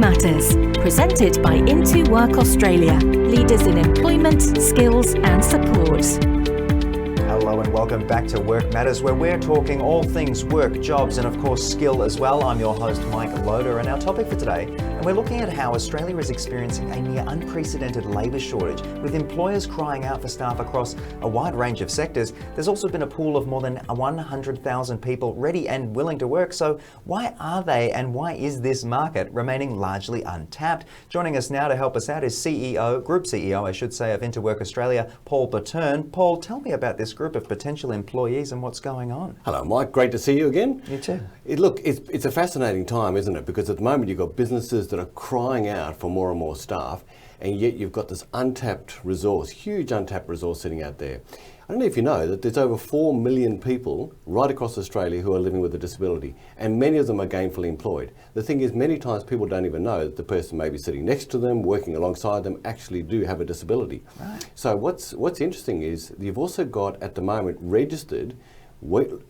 Matters, presented by IntoWork Australia, leaders in employment, skills and support. Hello and welcome back to Work Matters, where we're talking all things work, jobs and of course skill as well. I'm your host Mike Loader, and our topic for today, and we're looking at how Australia is experiencing a near unprecedented labour shortage, with employers crying out for staff across a wide range of sectors. There's also been a pool of more than 100,000 people ready and willing to work. So why are they, and why is this market remaining largely untapped? Joining us now to help us out is Group CEO, I should say, of IntoWork Australia, Poul Bottern. Paul, tell me about this group of potential employees and what's going on. Hello Mike, great to see you again. You too. It's a fascinating time, isn't it? Because at the moment you've got businesses that are crying out for more and more staff, and yet you've got this untapped resource, huge untapped resource sitting out there. I don't know if you know that there's over 4 million people right across Australia who are living with a disability, and many of them are gainfully employed. The thing is, many times people don't even know that the person maybe sitting next to them, working alongside them, actually do have a disability. Right. So what's interesting is you've also got at the moment registered,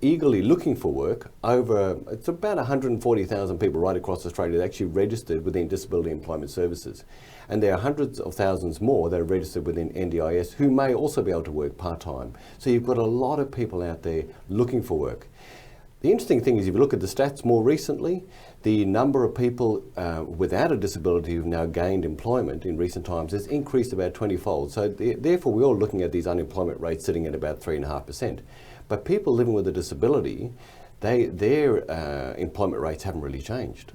eagerly looking for work, it's about 140,000 people right across Australia that actually registered within Disability Employment Services. And there are hundreds of thousands more that are registered within NDIS who may also be able to work part-time. So you've got a lot of people out there looking for work. The interesting thing is, if you look at the stats more recently, the number of people without a disability who've now gained employment in recent times has increased about 20-fold. So therefore we're all looking at these unemployment rates sitting at about 3.5%. But people living with a disability, their employment rates haven't really changed.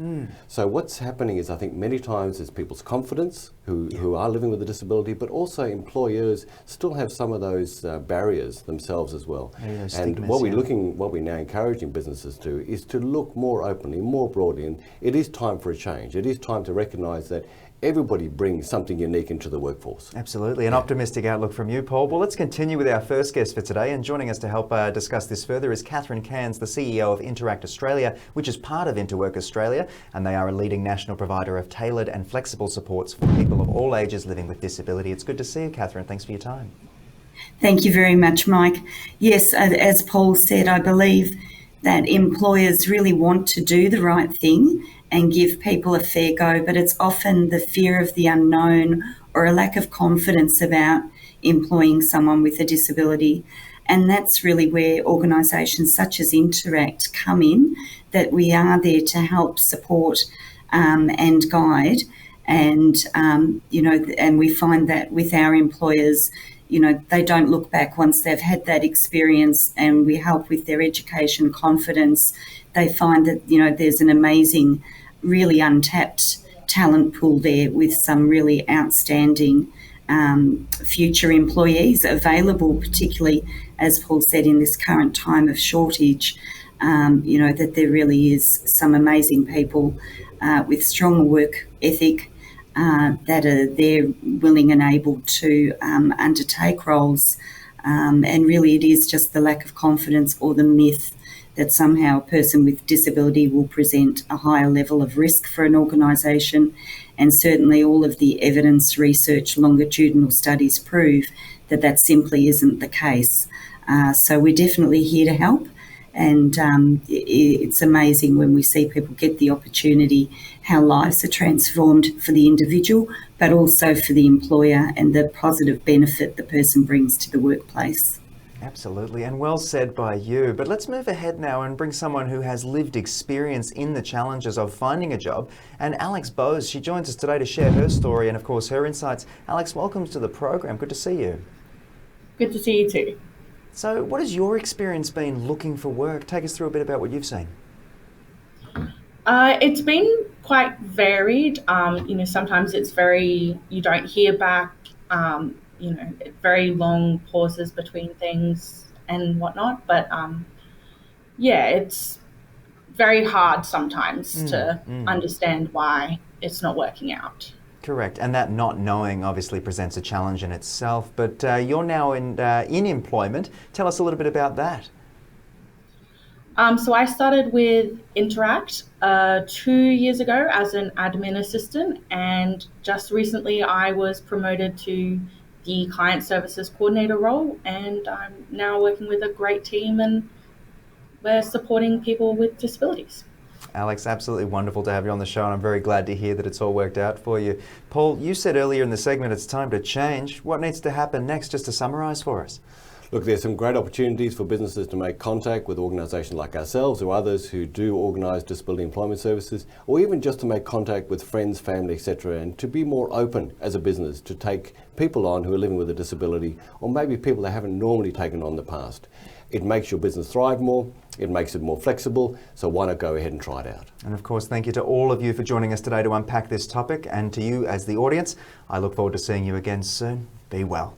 So what's happening is, I think many times it's people's confidence who are living with a disability, but also employers still have some of those barriers themselves as well. And what we're now encouraging businesses to is to look more openly, more broadly, and it is time for a change. It is time to recognise that everybody brings something unique into the workforce. Absolutely. An optimistic outlook from you, Paul. Well, let's continue with our first guest for today. And joining us to help discuss this further is Cairns, the CEO of IntoWork Australia, which is part of IntoWork Australia. And they are a leading national provider of tailored and flexible supports for people of all ages living with disability. It's good to see you, Cairns. Thanks for your time. Thank you very much, Mike. Yes, as Paul said, I believe that employers really want to do the right thing and give people a fair go, but it's often the fear of the unknown or a lack of confidence about employing someone with a disability. And that's really where organisations such as Interact come in, that we are there to help support and guide. And, and we find that with our employers, they don't look back once they've had that experience, and we help with their education, confidence. They find that, there's an amazing, really untapped talent pool there with some really outstanding future employees available, particularly, as Paul said, in this current time of shortage, that there really is some amazing people with strong work ethic that are there willing and able to undertake roles. And really it is just the lack of confidence or the myth that somehow a person with disability will present a higher level of risk for an organisation. And certainly all of the evidence, research, longitudinal studies prove that that simply isn't the case. So we're definitely here to help. And it's amazing when we see people get the opportunity, how lives are transformed for the individual, but also for the employer, and the positive benefit the person brings to the workplace. Absolutely, and well said by you. But let's move ahead now and bring someone who has lived experience in the challenges of finding a job. And Bose, she joins us today to share her story and of course her insights. Alex, welcome to the program. Good to see you. Good to see you too. So what has your experience been looking for work? Take us through a bit about what you've seen. It's been quite varied. Sometimes it's you don't hear back, very long pauses between things and whatnot. But it's very hard sometimes to understand why it's not working out. Correct, and that not knowing obviously presents a challenge in itself, but you're now in employment. Tell us a little bit about that. So I started with Interact 2 years ago as an admin assistant, and just recently I was promoted to the client services coordinator role, and I'm now working with a great team, and we're supporting people with disabilities. Alex, absolutely wonderful to have you on the show, and I'm very glad to hear that it's all worked out for you. Paul, you said earlier in the segment it's time to change. What needs to happen next, just to summarise for us? Look, there's some great opportunities for businesses to make contact with organisations like ourselves or others who do organise disability employment services, or even just to make contact with friends, family, etc., and to be more open as a business to take people on who are living with a disability, or maybe people they haven't normally taken on in the past. It makes your business thrive more, it makes it more flexible, so why not go ahead and try it out? And of course, thank you to all of you for joining us today to unpack this topic, and to you as the audience, I look forward to seeing you again soon. Be well.